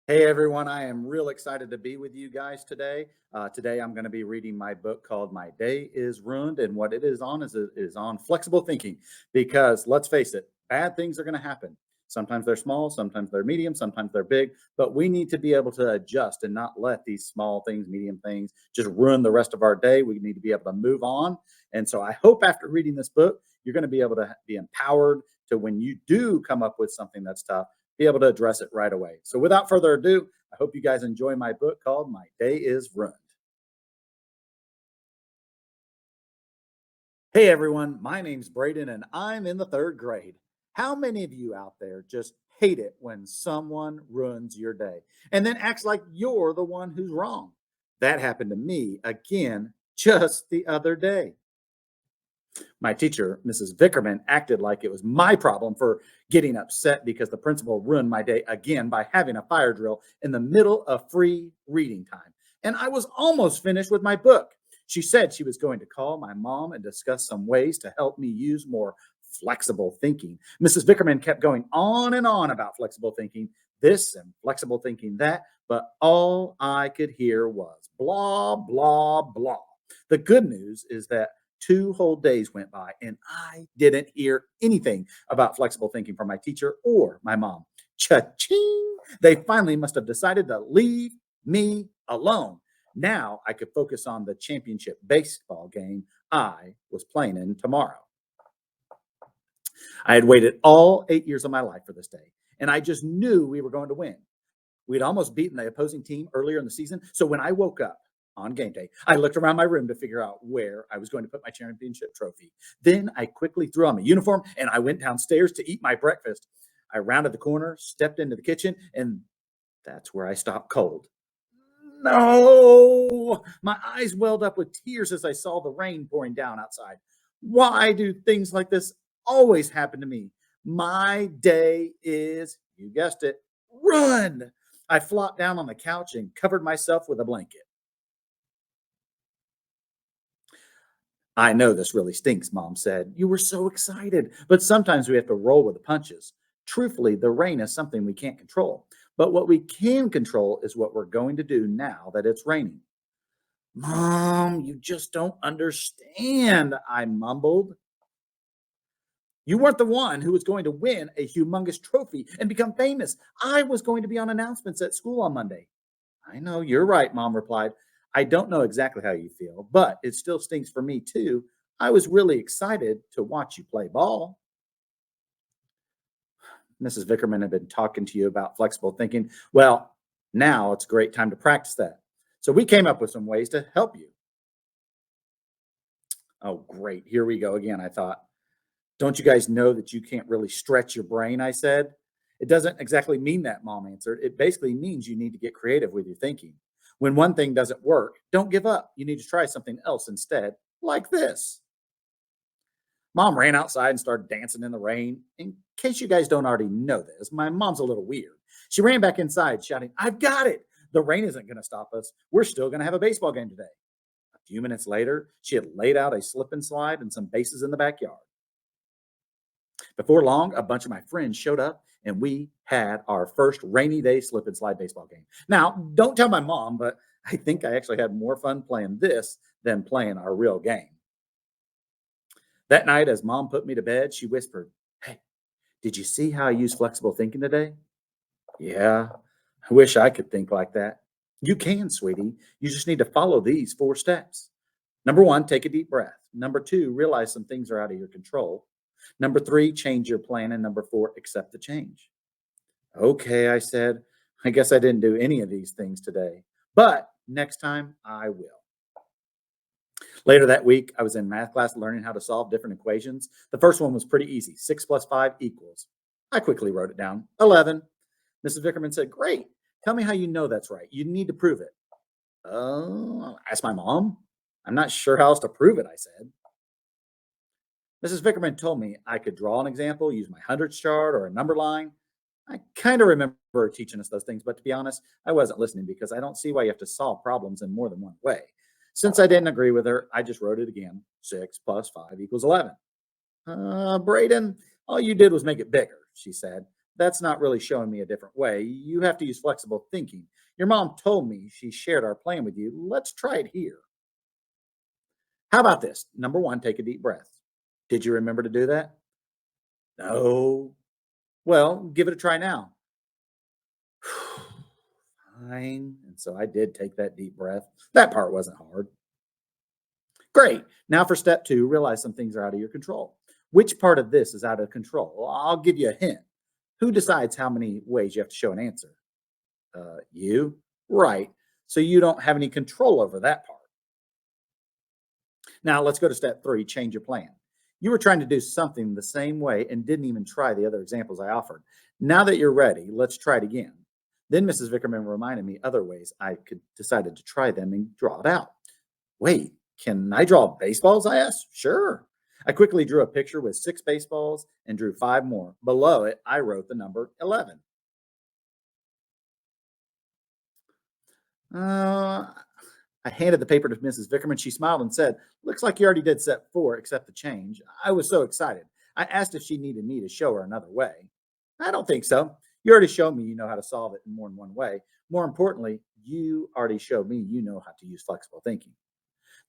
Hey everyone, I am real excited to be with you guys today. Today I'm going to be reading my book called My Day is Ruined, and what it is on flexible thinking. Because let's face it, bad things are going to happen. Sometimes they're small, sometimes they're medium, sometimes they're big, but we need to be able to adjust and not let these small things, medium things just ruin the rest of our day. We need to be able to move on. And so I hope after reading this book, you're going to be able to be empowered to when you do come up with something that's tough be able to address it right away. So without further ado, I hope you guys enjoy my book called My Day is Ruined. Hey everyone, my name's Braden and I'm in the third grade. How many of you out there just hate it when someone ruins your day and then acts like you're the one who's wrong? That happened to me again just the other day. My teacher, Mrs. Vickerman, acted like it was my problem for getting upset because the principal ruined my day again by having a fire drill in the middle of free reading time. And I was almost finished with my book. She said she was going to call my mom and discuss some ways to help me use more flexible thinking. Mrs. Vickerman kept going on and on about flexible thinking, this and flexible thinking that, but all I could hear was blah, blah, blah. The good news is that 2 whole days went by and I didn't hear anything about flexible thinking from my teacher or my mom. Cha-ching! They finally must have decided to leave me alone. Now I could focus on the championship baseball game I was playing in tomorrow. I had waited all 8 years of my life for this day, and I just knew we were going to win. We'd almost beaten the opposing team earlier in the season. So when I woke up on game day, I looked around my room to figure out where I was going to put my championship trophy. Then I quickly threw on my uniform and I went downstairs to eat my breakfast. I rounded the corner, stepped into the kitchen, and that's where I stopped cold. No! My eyes welled up with tears as I saw the rain pouring down outside. Why do things like this always happen to me? My day is, you guessed it, run. I flopped down on the couch and covered myself with a blanket. I know this really stinks, Mom said. You were so excited, but sometimes we have to roll with the punches. Truthfully, the rain is something we can't control. But what we can control is what we're going to do now that it's raining. Mom, you just don't understand, I mumbled. You weren't the one who was going to win a humongous trophy and become famous. I was going to be on announcements at school on Monday. I know, you're right, Mom replied. I don't know exactly how you feel, but it still stinks for me too. I was really excited to watch you play ball. Mrs. Vickerman had been talking to you about flexible thinking. Well, now it's a great time to practice that. So we came up with some ways to help you. Oh, great. Here we go again, I thought. Don't you guys know that you can't really stretch your brain? I said. It doesn't exactly mean that, Mom answered. It basically means you need to get creative with your thinking. When one thing doesn't work, don't give up. You need to try something else instead, like this. Mom ran outside and started dancing in the rain. In case you guys don't already know this, my mom's a little weird. She ran back inside shouting, I've got it. The rain isn't going to stop us. We're still going to have a baseball game today. A few minutes later, she had laid out a slip and slide and some bases in the backyard. Before long, a bunch of my friends showed up and we had our first rainy day slip and slide baseball game. Now, don't tell my mom, but I think I actually had more fun playing this than playing our real game. That night, as mom put me to bed, she whispered, Hey, did you see how I used flexible thinking today? Yeah, I wish I could think like that. You can, sweetie. You just need to follow these 4 steps. Number one, take a deep breath. Number two, realize some things are out of your control. Number three, change your plan. And number four, accept the change. Okay, I said, I guess I didn't do any of these things today, but next time I will. Later that week, I was in math class learning how to solve different equations. The first one was pretty easy 6 plus 5 equals. I quickly wrote it down 11. Mrs. Vickerman said, Great. Tell me how you know that's right. You need to prove it. Oh, asked my mom. I'm not sure how else to prove it, I said. Mrs. Vickerman told me I could draw an example, use my hundreds chart or a number line. I kind of remember her teaching us those things, but to be honest, I wasn't listening because I don't see why you have to solve problems in more than one way. Since I didn't agree with her, I just wrote it again 6 plus 5 equals 11. Braden, all you did was make it bigger, she said. that's not really showing me a different way. You have to use flexible thinking. Your mom told me she shared our plan with you. Let's try it here. How about this? Number one, take a deep breath. Did you remember to do that? No. Well, give it a try now. Fine. And so I did take that deep breath. That part wasn't hard. Great. Now for step two, realize some things are out of your control. Which part of this is out of control? Well, I'll give you a hint. Who decides how many ways you have to show an answer? You. Right. So you don't have any control over that part. Now let's go to step three, change your plan. You were trying to do something the same way and didn't even try the other examples I offered. Now that you're ready, let's try it again. Then Mrs. Vickerman reminded me other ways I could decided to try them and draw it out. Wait, can I draw baseballs? I asked. Sure. I quickly drew a picture with 6 baseballs and drew 5 more. Below it, I wrote the number 11. Uh, I handed the paper to Mrs. Vickerman. She smiled and said, looks like you already did step four, except the change. I was so excited. I asked if she needed me to show her another way. I don't think so. You already showed me you know how to solve it in more than one way. More importantly, you already showed me you know how to use flexible thinking.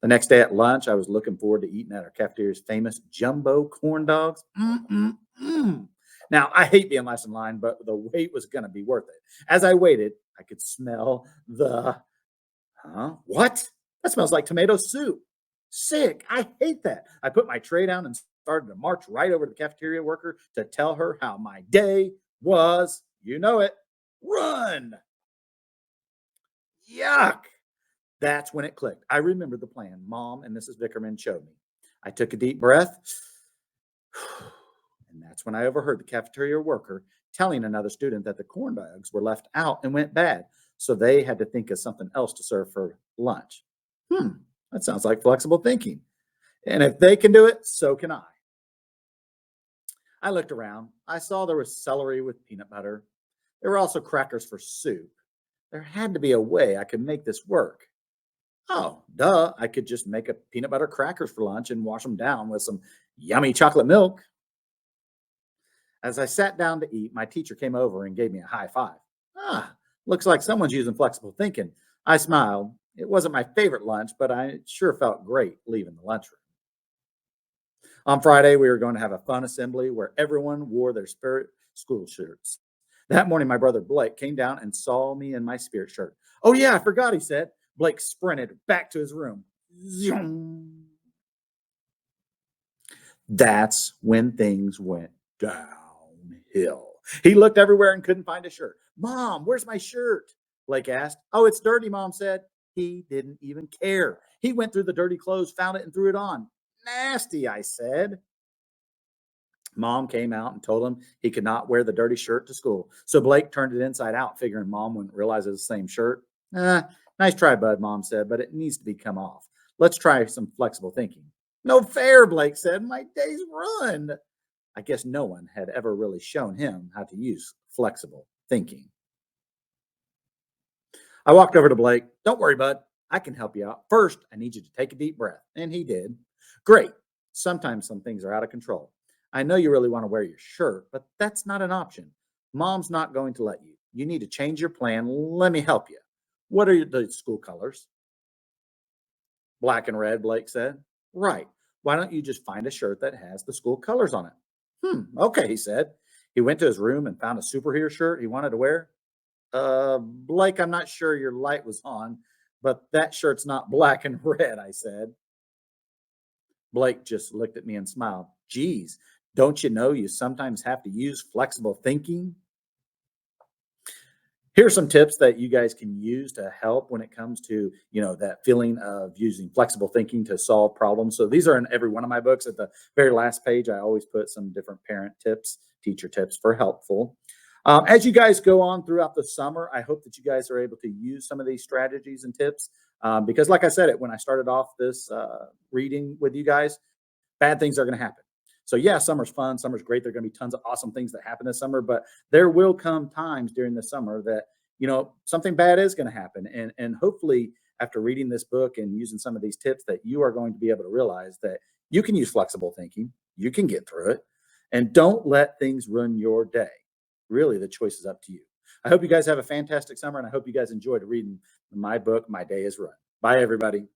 The next day at lunch, I was looking forward to eating at our cafeteria's famous jumbo corn dogs. Mm. Now, I hate being last in line, but the wait was going to be worth it. As I waited, I could smell the Huh? What? That smells like tomato soup. Sick. I hate that. I put my tray down and started to march right over to the cafeteria worker to tell her how my day was. You know it. Run. Yuck. That's when it clicked. I remembered the plan Mom and Mrs. Vickerman showed me. I took a deep breath, and that's when I overheard the cafeteria worker telling another student that the corn dogs were left out and went bad. So they had to think of something else to serve for lunch. Hmm, that sounds like flexible thinking. And if they can do it, so can I. I looked around. I saw there was celery with peanut butter. There were also crackers for soup. There had to be a way I could make this work. Oh, duh. I could just make a peanut butter crackers for lunch and wash them down with some yummy chocolate milk. As I sat down to eat, my teacher came over and gave me a high five. Ah, looks like someone's using flexible thinking. I smiled. It wasn't my favorite lunch, but I sure felt great leaving the lunchroom. On Friday, we were going to have a fun assembly where everyone wore their spirit school shirts. That morning, my brother Blake came down and saw me in my spirit shirt. Oh, yeah, I forgot, he said. Blake sprinted back to his room. Zoom. That's when things went downhill. He looked everywhere and couldn't find a shirt. Mom, where's my shirt? Blake asked. Oh, it's dirty, Mom said. He didn't even care. He went through the dirty clothes, found it, and threw it on. Nasty, I said. Mom came out and told him he could not wear the dirty shirt to school. So Blake turned it inside out, figuring Mom wouldn't realize it was the same shirt. Nice try, bud, Mom said, but it needs to be come off. Let's try some flexible thinking. No fair, Blake said. My day's ruined. I guess no one had ever really shown him how to use flexible thinking. I walked over to Blake. Don't worry, bud. I can help you out. First, I need you to take a deep breath. And he did. Great. Sometimes some things are out of control. I know you really want to wear your shirt, but that's not an option. Mom's not going to let you. You need to change your plan. Let me help you. What are the school colors? Black and red, Blake said. Right. Why don't you just find a shirt that has the school colors on it? Okay, he said. He went to his room and found a superhero shirt he wanted to wear. Blake, I'm not sure your light was on, but that shirt's not black and red, I said. Blake just looked at me and smiled. Geez, don't you know you sometimes have to use flexible thinking? Here's some tips that you guys can use to help when it comes to that feeling of using flexible thinking to solve problems. So these are in every one of my books. At the very last page, I always put some different parent tips, teacher tips for helpful. As you guys go on throughout the summer, I hope that you guys are able to use some of these strategies and tips, because like I said it when I started off this reading with you guys, bad things are going to happen. So yeah, summer's fun. Summer's great. There are going to be tons of awesome things that happen this summer, but there will come times during the summer that, something bad is going to happen. And hopefully after reading this book and using some of these tips that you are going to be able to realize that you can use flexible thinking. You can get through it and don't let things ruin your day. Really, the choice is up to you. I hope you guys have a fantastic summer, and I hope you guys enjoyed reading my book, My Day is Run. Bye, everybody.